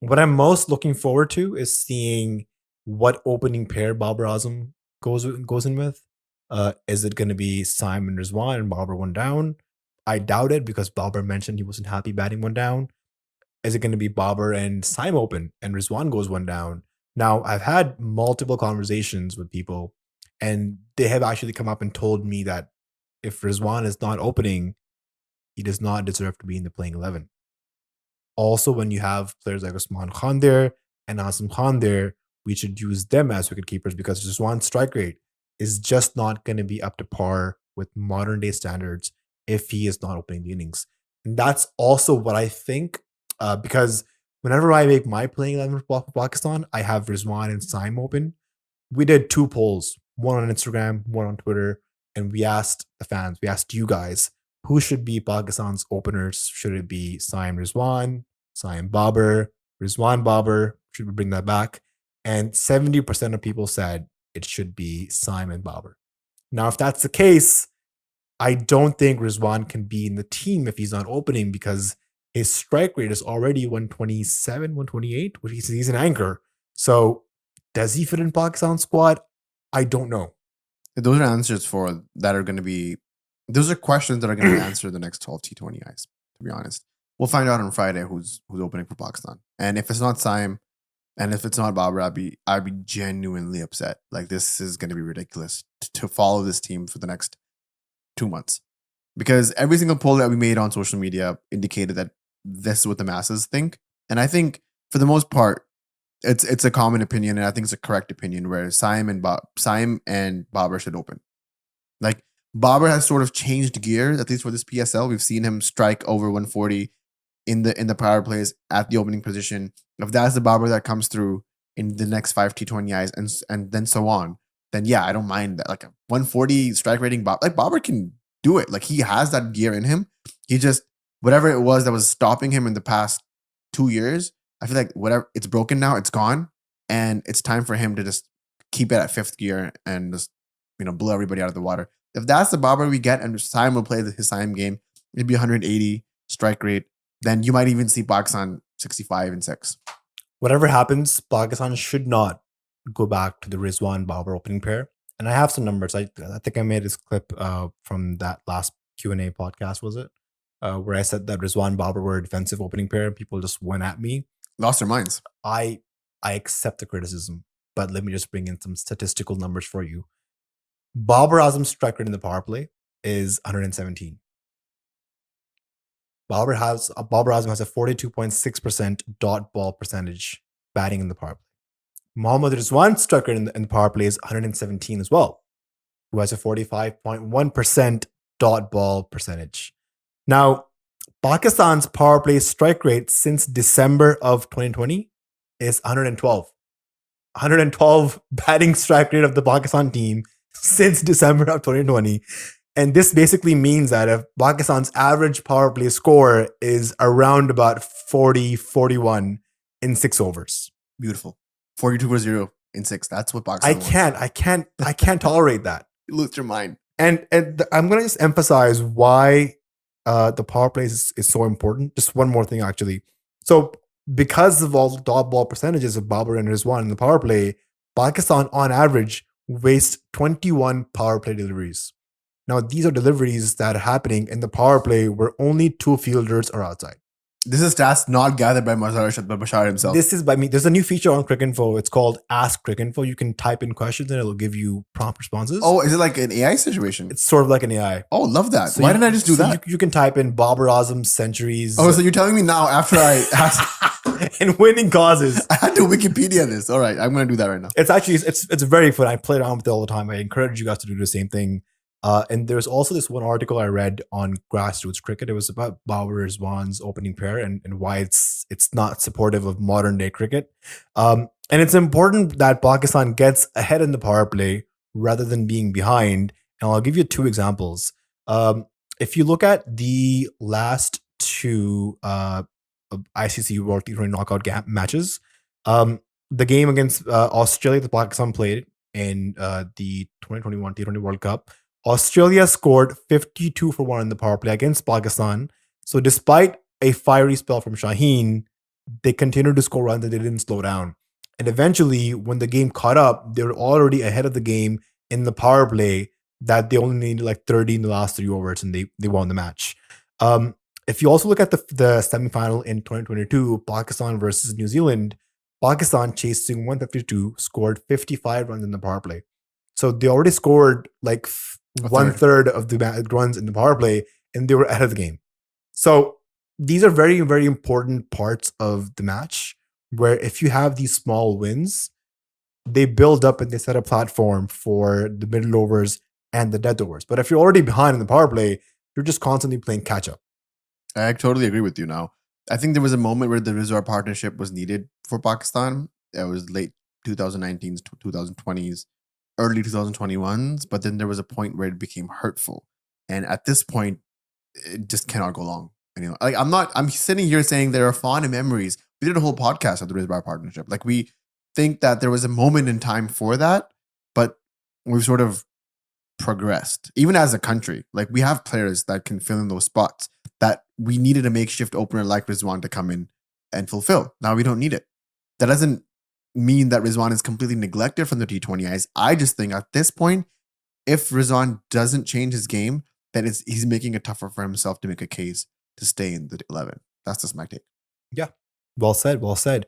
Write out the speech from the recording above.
What I'm most looking forward to is seeing what opening pair Babar Azam goes in with. Is it going to be Simon Rizwan and Babar one down? I doubt it because Babar mentioned he wasn't happy batting one down. Is it going to be Babar and Sim open and Rizwan goes one down? Now, I've had multiple conversations with people, and they have actually come up and told me that if Rizwan is not opening, he does not deserve to be in the playing 11. Also, when you have players like Usman Khan there and Asim Khan there, we should use them as wicket keepers because Rizwan's strike rate is just not going to be up to par with modern day standards if he is not opening the innings. And that's also what I think, because whenever I make my playing 11 for Pakistan, I have Rizwan and Saim open. We did 2 polls, one on Instagram, one on Twitter, and we asked the fans, we asked you guys, who should be Pakistan's openers? Should it be Saim Rizwan, Saim Babar, Rizwan Babar? Should we bring that back? And 70% of people said it should be Saim and Babar. Now, if that's the case, I don't think Rizwan can be in the team if he's not opening because his strike rate is already 127, 128, which he's an anchor. So does he fit in Pakistan squad? I don't know. Those are answers for that are going to be. Those are questions that are going to be answered in the next 12 T20Is. To be honest, we'll find out on Friday who's opening for Pakistan, and if it's not Saim, and if it's not Babar, I'd be genuinely upset. Like this is going to be ridiculous to follow this team for the next 2 months, because every single poll that we made on social media indicated that this is what the masses think, and I think for the most part, it's a common opinion, and I think it's a correct opinion where Saim and Babar should open. Like Babar has sort of changed gears, at least for this PSL. We've seen him strike over 140 in the power plays at the opening position. If that's the Babar that comes through in the next 5 T20Is and then so on, then yeah, I don't mind that. Like a 140 strike rating, Babar can do it. Like he has that gear in him. He just, whatever it was that was stopping him in the past 2 years, I feel like whatever, it's broken now, it's gone, and it's time for him to just keep it at 5th gear and just blow everybody out of the water. If that's the Babar we get and Saim will play his Saim game, it'd be 180 strike rate. Then you might even see Pakistan 65 and 6. Whatever happens, Pakistan should not go back to the Rizwan Babar opening pair. And I have some numbers. I think I made this clip from that last Q&A podcast, was it? Where I said that Rizwan Babar were a defensive opening pair. People just went at me. Lost their minds. I accept the criticism, but let me just bring in some statistical numbers for you. Babar Azam's strike rate in the power play is 117. Babar Azam has a 42.6% dot ball percentage batting in the power play. Mohammad Rizwan's strike rate in the power play is 117 as well, who has a 45.1% dot ball percentage. Now, Pakistan's power play strike rate since December of 2020 is 112. 112 batting strike rate of the Pakistan team since December of 2020. And this basically means that if Pakistan's average power play score is around about 40, 41 in 6 overs. Beautiful. 42-0 in 6. That's what Pakistan I can't tolerate that. You lose your mind. And I'm going to just emphasize why the power play is so important. Just one more thing, actually. So because of all the dot ball percentages of Babar and Rizwan in the power play, Pakistan on average wastes 21 power play deliveries. Now, these are deliveries that are happening in the power play where only 2 fielders are outside. This is stats not gathered by Mazhar Bashar himself. This is by me. There's a new feature on Cricinfo. It's called Ask Cricinfo. You can type in questions and it'll give you prompt responses. Oh, is it like an AI situation? It's sort of like an AI. Oh, love that. So why didn't I just do that? You can type in Babar Azam's centuries. Oh, so you're telling me now after I asked and winning causes. I had to Wikipedia this. All right, I'm going to do that right now. It's actually, it's very fun. I play around with it all the time. I encourage you guys to do the same thing. And there's also this one article I read on grassroots cricket. It was about Babar Rizwan's opening pair and why it's not supportive of modern day cricket. And it's important that Pakistan gets ahead in the power play rather than being behind. And I'll give you 2 examples. If you look at the last 2 ICC World T20 knockout matches, the game against Australia that Pakistan played in the 2021 T20 World Cup, Australia scored 52 for 1 in the power play against Pakistan. So despite a fiery spell from Shaheen, they continued to score runs and they didn't slow down. And eventually, when the game caught up, they were already ahead of the game in the power play that they only needed like 30 in the last 3 overs and they won the match. Um, if you also look at the semifinal in 2022, Pakistan versus New Zealand, Pakistan chasing 152, scored 55 runs in the power play. So they already scored like A one third. third of the runs in the power play, and they were ahead of the game. So these are very, very important parts of the match where if you have these small wins, they build up and they set a platform for the middle overs and the death overs. But if you're already behind in the power play, you're just constantly playing catch up. I totally agree with you now. I think there was a moment where the Rizwan partnership was needed for Pakistan. It was late 2019s, 2020s, early 2021s, but then there was a point where it became hurtful. And at this point, it just cannot go long. You know, like I'm sitting here saying there are fond memories. We did a whole podcast of the Rizwan partnership. Like we think that there was a moment in time for that, but we've sort of progressed, even as a country. Like we have players that can fill in those spots that we needed a makeshift opener like Rizwan to come in and fulfill. Now we don't need it. That doesn't mean that Rizwan is completely neglected from the T20Is. I just think at this point, if Rizwan doesn't change his game, then he's making it tougher for himself to make a case to stay in the 11. That's just my take. Yeah. Well said. Well said.